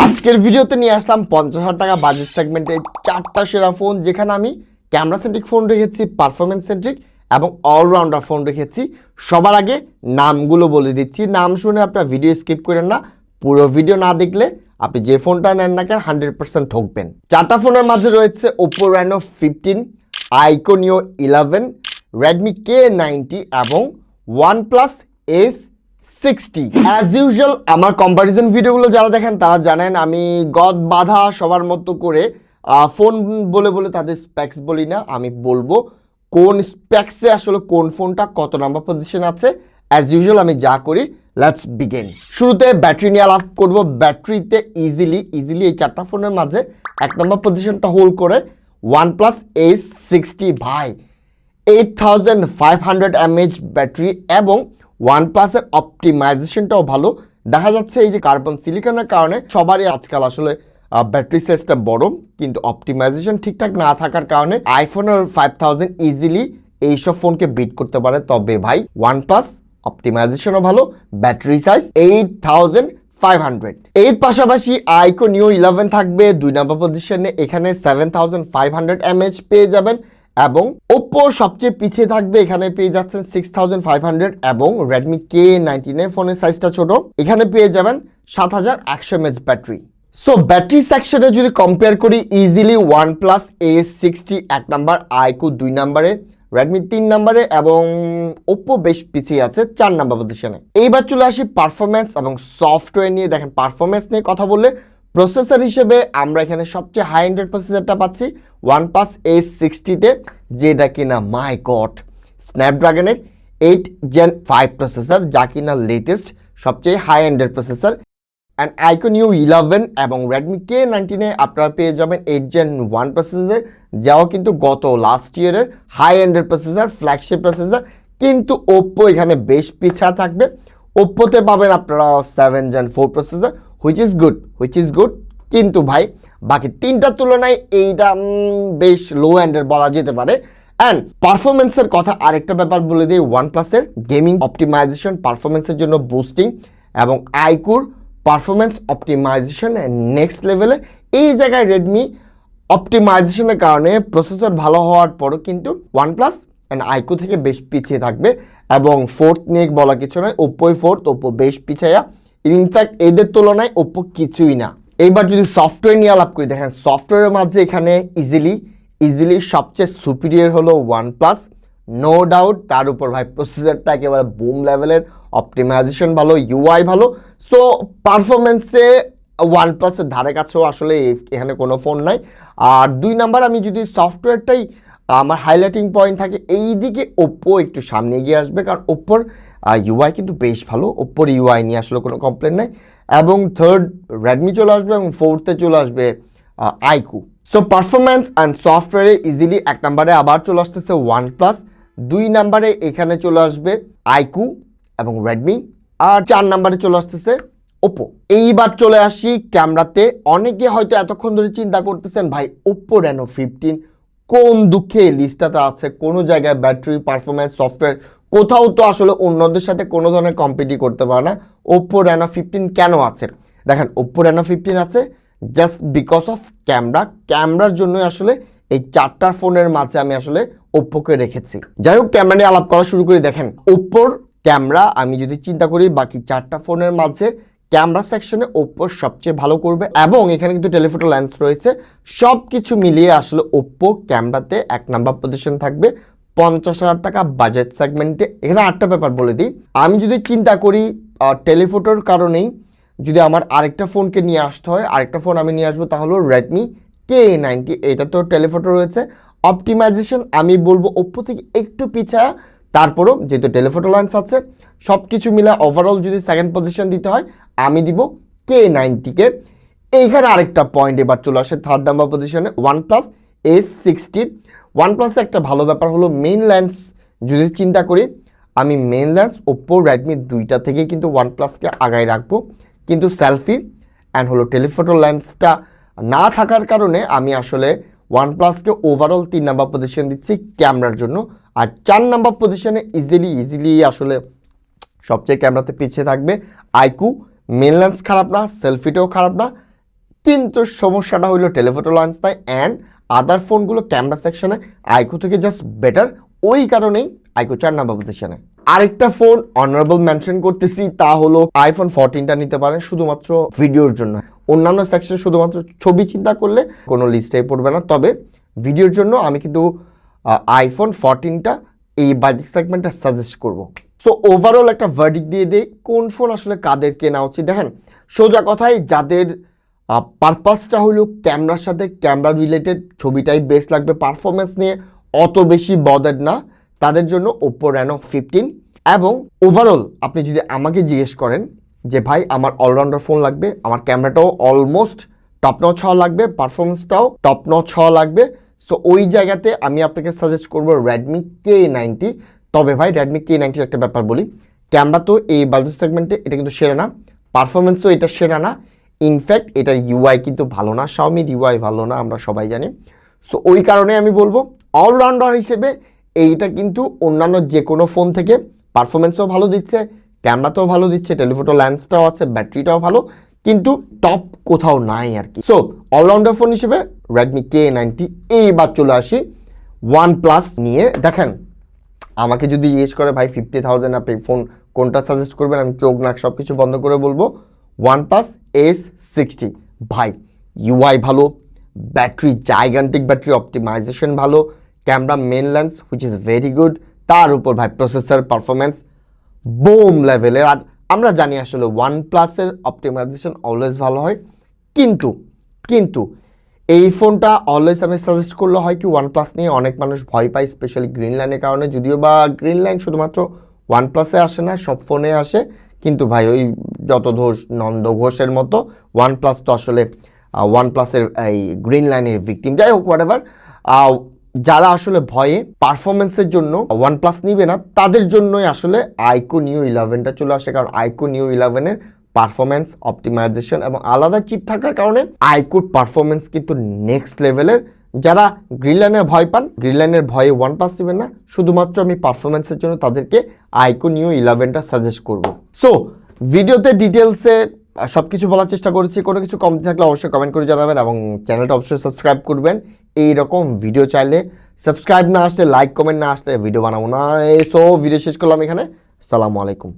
আজকের ভিডিওতে নিয়ে আসলাম 50,000 টাকা বাজেট সেগমেন্টে চারটা সেরা ফোন, যেখানে আমি ক্যামেরা সেন্ট্রিক ফোন রেখেছি, পারফরমেন্স সেন্ট্রিক এবং অলরাউন্ডার ফোন রেখেছি। সবার আগে নামগুলো বলে দিচ্ছি, নাম শুনে আপনার ভিডিও স্কিপ করেন না। পুরো ভিডিও না দেখলে আপনি যে ফোনটা নেন না কেন 100% ঠকবেন। চারটা ফোনের মাঝে রয়েছে ওপো রেনো 15, আইকো নিও 11, রেডমি K90 এবং ওয়ানপ্লাস S60। অ্যাজ ইউজুয়াল আমার কম্প্যারিজন ভিডিওগুলো যারা দেখেন তারা জানেন আমি গদ বাঁধা সবার মতো করে ফোন বলে বলে তাদের স্পেক্স বলি না, আমি বলবো কোন স্পেক্সে আসলে কোন ফোনটা কত নাম্বার পজিশন আছে। অ্যাজ ইউজুয়াল আমি যা করি, লেটস বিগিন। শুরুতে ব্যাটারি নিয়ে আলাপ করবো। ব্যাটারিতে ইজিলি এই চারটা ফোনের মাঝে এক নম্বর পজিশনটা হোল্ড করে ওয়ানপ্লাস S60। ভাই 8500 mAh ব্যাটারি এবং ওয়ানপ্লাসের অপটিমাইজেশনটাও ভালো। দেখা যাচ্ছে এই যে কার্বন সিলিকনের কারণে সবারই আজকাল আসলে ব্যাটারি সাইজটা বড়, কিন্তু অপটিমাইজেশন ঠিকঠাক না থাকার কারণে আইফোনের 5000 ইজিলি এইসব ফোনকে বিট করতে পারে। তবে ভাই ওয়ানপ্লাস অপটিমাইজেশনও ভালো, ব্যাটারি সাইজ 8500। এর পাশাপাশি আইকো নিও 11 থাকবে 2 নম্বর পজিশনে, এখানে 7500 mAh পেয়ে যাবেন এবং ওপ্পো সবচেয়ে পিছিয়ে থাকবে, এখানে পেয়ে যাচ্ছেন 6500 এবং রেডমি K90 ফোনের সাইজটা ছোট, এখানে পেয়ে যাবেন 7100 mAh ব্যাটারি। সো ব্যাটারি সেকশনে যদি কম্পেয়ার করি, ইজিলি ওয়ানপ্লাস S60 এক নাম্বার, আইকো 2 নম্বরে, রেডমি 3 নম্বরে এবং ওপ্পো বেশ পিছিয়ে আছে 4 নম্বর পজিশনে। এইবার চলে আসি পারফরমেন্স এবং সফটওয়্যার নিয়ে। দেখেন পারফরমেন্স নিয়ে কথা বললে প্রসেসর হিসেবে আমরা এখানে সবচেয়ে হাই এন্ডের প্রসেসরটা পাচ্ছি ওয়ানপ্লাস S60-তে, যেটা কিনা মাই গড স্ন্যাপড্রাগনের 8 Gen 5 প্রসেসর, যা কিনা লেটেস্ট সবচেয়ে হাই এন্ডের প্রসেসর। অ্যান্ড আইকো নিও 11 এবং রেডমি K90 আপনারা পেয়ে যাবেন 8 Gen 1 প্রসেসর, যাও কিন্তু গত লাস্ট ইয়ারের হাই এন্ডের প্রসেসর, ফ্ল্যাগশিপ প্রসেসর। কিন্তু ওপ্পো এখানে বেশ পিছা থাকবে, ওপ্পোতে পাবেন আপনারা 7 Gen 4 processor, which is good. কিন্তু ভাই বাকি তিনটার তুলনায় এইটা বেশ লো এন্ডের বলা যেতে পারে। অ্যান্ড পারফরমেন্সের কথা আরেকটা ব্যাপার বলে দিই, ওয়ানপ্লাসের গেমিং অপটিমাইজেশন পারফরমেন্সের জন্য বুস্টিং এবং আইকুর পারফরমেন্স অপটিমাইজেশন নেক্সট লেভেলে। এই জায়গায় রেডমি অপটিমাইজেশনের কারণে প্রসেসর ভালো হওয়ার পরও কিন্তু ওয়ানপ্লাস অ্যান্ড আইকো থেকে বেশ পিছিয়ে থাকবে। এবং ফোর্থ নিয়ে বলা কিছু নয়, ওপ্পোই ফোর্থ, ওপ্পো বেশ পিছাইয়া, ইনফ্যাক্ট এদের তুলনায় ওপ্পো কিছুই না। এইবার যদি সফটওয়্যার নিয়ে আলাপ করি, দেখেন সফটওয়্যারের মাঝে এখানে ইজিলি সবচেয়ে সুপিরিয়র হলো ওয়ানপ্লাস, নো ডাউট। তার উপর ভাই প্রসেসরটা একেবারে বুম লেভেলের, অপটিমাইজেশন ভালো, ইউআই ভালো। সো পারফরমেন্সে ওয়ানপ্লাসের ধারে কাছেও আসলে এখানে কোনো ফোন নাই। আর 2 নাম্বার আমি যদি সফটওয়্যারটাই আমার হাইলাইটিং পয়েন্ট থাকে, এই দিকে ওপ্পো একটু সামনে এগিয়ে আসবে, কারণ ওপ্পোর ইউআই কিন্তু বেশ ভালো, ওপ্পোর ইউআই নিয়ে আসলে কোনো কমপ্লেন নাই। এবং থার্ড রেডমি চলে আসবে এবং ফোর্থে চলে আসবে আইকু। সো পারফরমেন্স অ্যান্ড সফটওয়্যারে ইজিলি এক নম্বরে আবার চলে আসতেছে ওয়ানপ্লাস, 2 নম্বরে এখানে চলে আসবে আইকু এবং রেডমি, আর 4 নম্বরে চলে আসতেছে ওপ্পো। এইবার চলে আসি ক্যামেরাতে। অনেকে হয়তো এতক্ষণ ধরে চিন্তা করতেছেন ভাই ওপ্পো রেনো 15 কোন দুঃখে লিস্টটাতে আছে, কোনো জায়গায় ব্যাটারি পারফরমেন্স সফটওয়্যার কোথাও তো আসলে অন্যদের সাথে কোনো ধরনের কম্পিটি করতে পারে না, ওপ্পো রেনো 15 কেন আছে? দেখেন ওপ্পো রেনো 15 আছে জাস্ট বিকজ অফ ক্যামেরার জন্যই আসলে এই চারটার ফোনের মাঝে আমি আসলে ওপ্পোকে রেখেছি। যাই হোক, ক্যামেরা নিয়ে আলাপ করা শুরু করি। দেখেন ওপ্পোর ক্যামেরা আমি যদি চিন্তা করি বাকি চারটা ফোনের মাঝে ক্যামেরা সেকশনে ওপ্পো সবচেয়ে ভালো করবে এবং এখানে কিন্তু টেলিফোটো লেন্স রয়েছে। সব কিছু মিলিয়ে আসলে ওপ্পো ক্যামেরাতে এক নাম্বার পজিশন থাকবে 50,000 টাকা বাজেট সেগমেন্টে। এখানে আটটা ব্যাপার বলে দিই। আমি যদি চিন্তা করি টেলিফোটোর কারণেই যদি আমার আরেকটা ফোনকে নিয়ে আসতে হয়, আরেকটা ফোন আমি নিয়ে আসবো, তাহলে রেডমি K90। এটা তো টেলিফোটো রয়েছে, অপটিমাইজেশন আমি বলবো ওপ্পো থেকে একটু পিছায়া, তারপরও যেহেতু টেলিফোটো লেন্স আছে সব কিছু মিলে ওভারঅল যদি সেকেন্ড পজিশন দিতে হয় আমি দিব K90-কে। এইখানে আরেকটা পয়েন্ট এবার চলে আসে থার্ড নাম্বার পজিশনে ওয়ানপ্লাস S60। ওয়ানপ্লাসে একটা ভালো ব্যাপার হলো মেইন লেন্স যদি চিন্তা করি, আমি মেইন লেন্স ওপ্পো রেডমি দুইটা থেকে কিন্তু ওয়ানপ্লাসকে আগায় রাখবো, কিন্তু সেলফি অ্যান্ড হলো টেলিফোটো লেন্সটা না থাকার কারণে আমি আসলে ওয়ানপ্লাসকে ওভারঅল 3 নাম্বার পজিশন দিচ্ছি ক্যামেরার জন্য। আর 4 নাম্বার পজিশনে ইজিলি আসলে সবচেয়ে ক্যামেরাতে পিছিয়ে থাকবে আইকু। মেন লেন্স খারাপ না, সেলফিটাও খারাপ না, কিন্তু সমস্যাটা হইলো টেলিফটো লেন্স নাই অ্যান্ড আদার ফোনগুলো ক্যামেরা সেকশনে আইকো থেকে জাস্ট বেটার, ওই কারণেই আইকো 4 নাম্বার পজিশনে। আরেকটা ফোন অনারেবল মেনশন করতেছি, তা হলো আইফোন 14টা নিতে পারেন শুধুমাত্র ভিডিওর জন্য। অন্যান্য সেকশনে শুধুমাত্র ছবি চিন্তা করলে কোনো লিস্টে পড়বে না, তবে ভিডিওর জন্য আমি কিন্তু আইফোন 14টা এই বাজেট সেগমেন্টটা সাজেস্ট করব। সো ওভারঅল একটা ভার্ডিক দিয়ে দেই কোন ফোন আসলে কাদের কেনা উচিত। দেখেন সোজা কথায় যাদের পারপাসটা হলো ক্যামেরার সাথে ক্যামেরা রিলেটেড ছবিটাই বেস্ট লাগবে, পারফরমেন্স নিয়ে অত বেশি বদার্ড না, তাদের জন্য ওপো রেনো 15। এবং ওভারঅল আপনি যদি আমাকে জিজ্ঞেস করেন যে ভাই আমার অলরাউন্ডার ফোন লাগবে, আমার ক্যামেরাটাও অলমোস্ট টপ নচ হওয়া লাগবে, পারফরমেন্সটাও টপ নচ হওয়া লাগবে, সো ওই জায়গাতে আমি আপনাকে সাজেস্ট করবো রেডমি K90। তবে ভাই রেডমি K90 একটা ব্যাপার বলি, ক্যামেরা তো এই বাজেট সেগমেন্টে এটা কিন্তু সেরা না, পারফরমেন্সও এটা সেরা না, ইনফ্যাক্ট এটার ইউআই কিন্তু ভালো না, শাওমির ইউআই ভালো না, আমরা সবাই জানি। সো ওই কারণে আমি বলবো অলরাউন্ডার হিসেবে এইটা কিন্তু অন্যান্য যে কোনো ফোন থেকে পারফরমেন্সও ভালো দিচ্ছে, ক্যামেরাতেও ভালো দিচ্ছে, টেলিফটো লেন্সটাও আছে, ব্যাটারিটাও ভালো, কিন্তু টপ কোথাও নাই আর কি। সো অলরাউন্ডার ফোন হিসেবে রেডমি K90। এইবার চলে আসি OnePlus নিয়ে। দেখেন আমাকে যদি জিজ্ঞেস করে ভাই 50,000 আপনি ফোন কোনটা সাজেস্ট করবেন, আমি চোখ নাক সব কিছু বন্ধ করে বলবো OnePlus S60। ভাই ইউআই ভালো, ব্যাটারি জাইগান্টিক ব্যাটারি, অপটিমাইজেশন ভালো, camera main lens which is very good, তার উপর ভাই প্রসেসর পারফরমেন্স বোম লেভেলের। আর আমরা জানি আসলে OnePlus-এর অপটিমাইজেশন অলওয়েজ ভালো হয়, কিন্তু এই ফোনটা অলওয়েজ আমি সাজেস্ট করলে হয় কি OnePlus নিয়ে অনেক মানুষ ভয় পায়, স্পেশালি গ্রিন লাইনের কারণে, যদিও বা গ্রিন লাইন শুধুমাত্র OnePlus-এ আসে না, সব ফোনে আসে, কিন্তু ভাই ওই যত ঘোষ নন্দ ঘোষের মতো OnePlus তো আসলে OnePlus-এর এই গ্রিন লাইনের ভিকটিম। যাই হোক হোয়াটএভার, যারা আসলে ভয়ে পারফরমেন্সের জন্য OnePlus নিবে না, তাদের জন্যই আসলে আইকো নিউ 11টা চলে আসে, কারণ আইকো নিউ 11-এর পারফরমেন্স, অপটিমাইজেশন এবং আলাদা চিপ থাকার কারণে আইকোর পারফরমেন্স কিন্তু নেক্সট লেভেলের। যারা গ্রিন লাইনে ভয় পান, গ্রিন লাইনের ভয়ে OnePlus নেবেন না, শুধুমাত্র আমি পারফরমেন্সের জন্য তাদেরকে আইকো নিউ 11টা সাজেস্ট করব। সো ভিডিওতে ডিটেলসে সব কিছু বলার চেষ্টা করেছি, কোনো কিছু কমতি থাকলে অবশ্যই কমেন্ট করে জানাবেন এবং চ্যানেলটা অবশ্যই সাবস্ক্রাইব করবেন। এইরকম ভিডিও চাইলে, সাবস্ক্রাইব না আসলে, লাইক কমেন্ট না আসলে ভিডিও বানাবো না। সো ভিডিও শেষ করলাম এখানে, আসসালামু আলাইকুম।